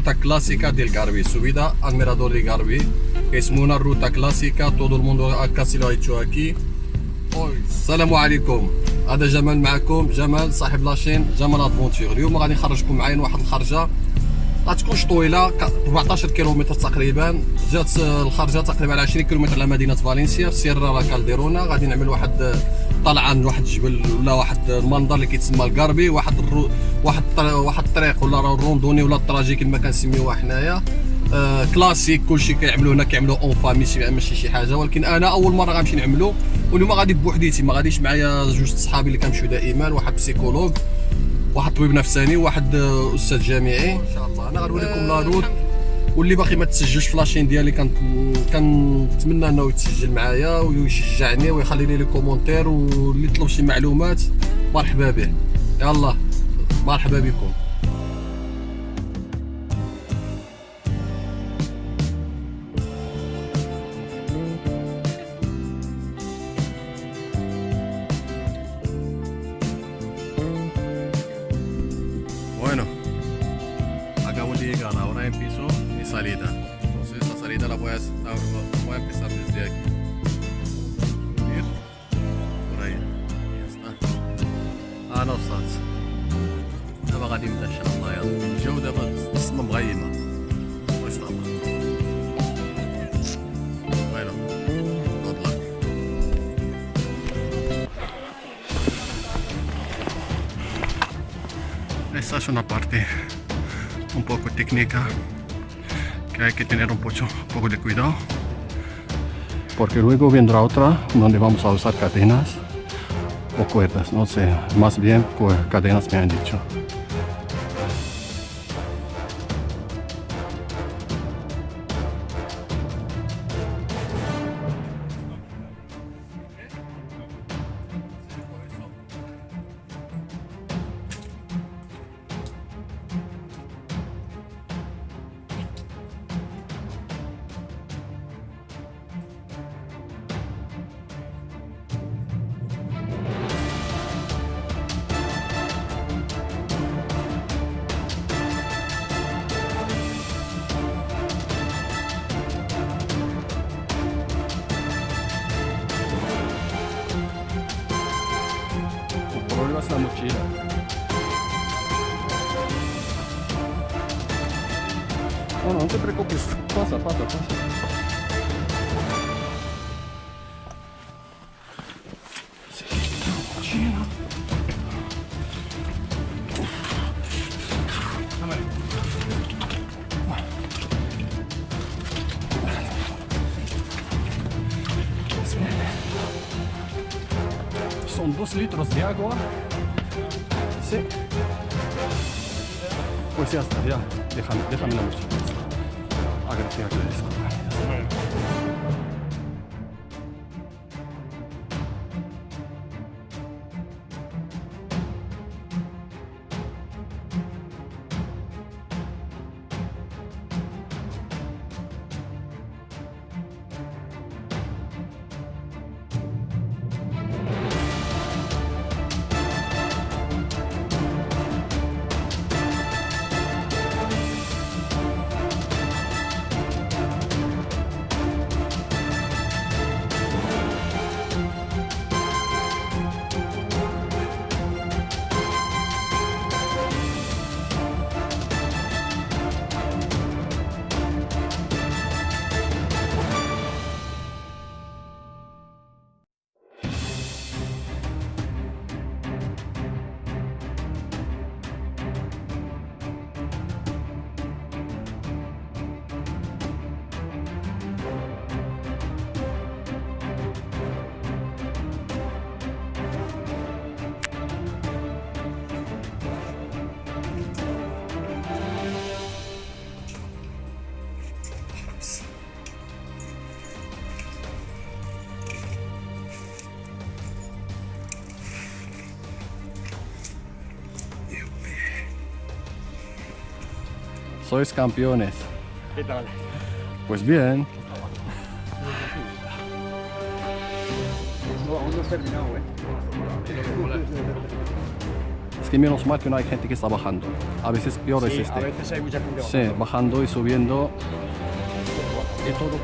روتا كلاسيكا ديال غاربي سوبيدا الميرادور دي غاربي كيسمونا الروتا كلاسيكا todo el mundo casi lo ha hecho aquí. السلام عليكم، هذا جمال معكم، جمال صاحب لاشين جمال ادفونتور. اليوم غادي نخرجكم معايا واحد الخرجه غتكونش طويله 14 كيلومتر تقريبا. جات الخرجه تقريبا على 20 كيلومتر على مدينه فالنسيا سيرا كالديرونا. غادي نعمل واحد طلعه لواحد الجبل ولا واحد المنظر اللي كيتسمى الغاربي، واحد الطريق ولا الروندوني ولا التراجي كما كنسميوها حنايا. كلاسيك كلشي كيعملوا هنا كيعملوا اون فامي ماشي شي حاجه، ولكن انا اول مره غنمشي نعملو. واليوم غادي بوحديتي، ما غاديش معايا جوج صحابي اللي كنمشيو دائما، واحد بسيكولوج واحد طبيب نفساني واحد استاذ جامعي. ان شاء الله انا غنوريكم لا روت، واللي باقي ما تسجلش في لاشين ديالي كنتمنى انه يتسجل معايا ويشجعني ويخلي لي كومونتير، واللي يطلب شي معلومات مرحبا به. يلا مرحبا بكم. Bueno, acabo de llegar, ahora empiezo mi salida. Entonces la salida la voy a empezar desde aquí. Subir por ahí. Ya está. أنا وصلت. دابا غادي نبدا إن شاء الله. يلا الجو دابا وسطنا مغيمة. الله يستر. Bueno, good luck. Esta es una parte un poco técnica que hay que tener un poco de cuidado, porque luego vendrá otra donde vamos a usar cadenas o cuerdas, no sé, más bien pues cadenas me han dicho. La mochila. No, no te preocupes, pasa. Son 2 litros de agua. Sí. Pues ya está, ya. Déjame la mochila. Agradezco. Sois campeones. ¿Qué tal? Pues bien. No, aún no has terminado, Es que menos mal que no hay gente que está bajando. A veces peor es Sí, este. a veces hay mucha gente Sí, bajando y subiendo. Y todo.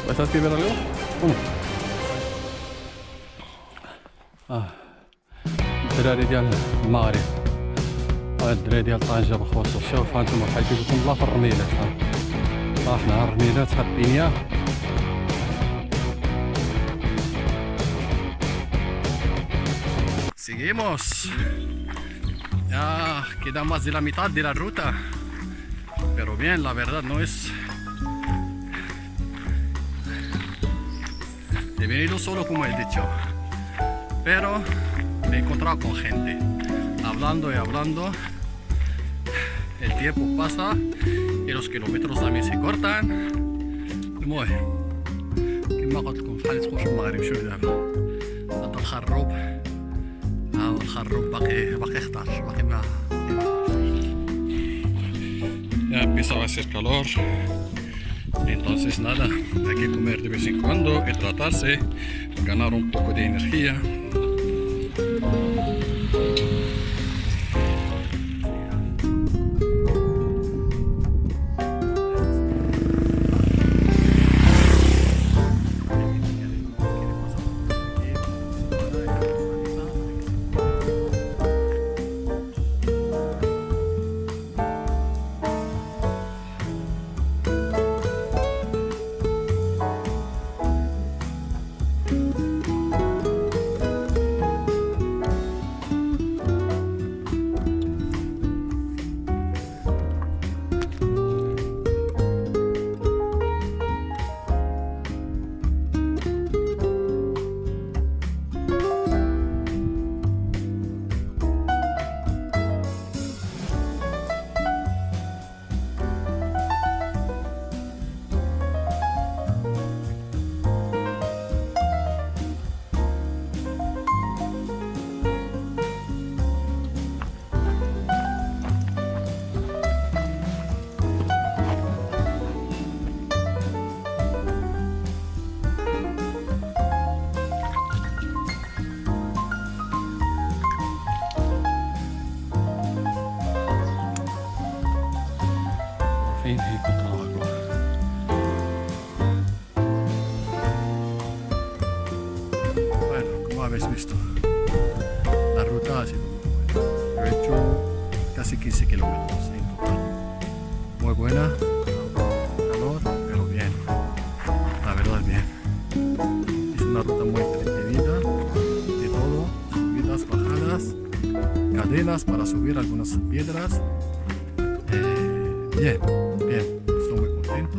¿Vas a escribir algo? الدراري ديال المغرب الدراري ديال طنجة بخصوص شوف هانتوما بحال كيقولكم الله في الرميلات حنا الرميلات الدنيا Seguimos. Ya queda más de la mitad de la ruta. Pero bien, la verdad no es... He venido solo como he dicho. Pero me he encontrado con gente. Hablando y hablando. El tiempo pasa y los kilómetros también se cortan. المهم كما قلت لكم بحال تدخل في المغرب شويه دابا هذا الخروب ها هو الخروب باقي خضر باقي ما ya empieza a hacer calor entonces nada hay que comer de vez en cuando hidratarse ganar un poco de energía. Habéis visto la ruta ha sido he hecho casi 15 kilómetros en total muy buena calor pero bien la verdad bien es una ruta muy entretenida de todo subidas bajadas cadenas para subir algunas piedras bien estoy muy contento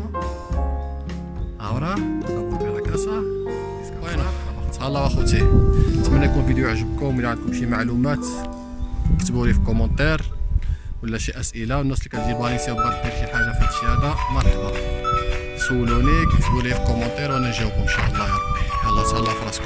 ahora voy a volver a casa bueno الله اخوتي نتمنى يكون الفيديو عجبكم. الى عندكم شي معلومات كتبوا لي في كومونتير ولا شي اسئله والناس اللي كتجي لفالنسيا وبغات دير شي حاجه في هادشي هذا مرحبا سولوني كتبوا لي في كومونتير وانا نجاوبكم ان شاء الله يا ربي. يلا تهلاو في راسكم.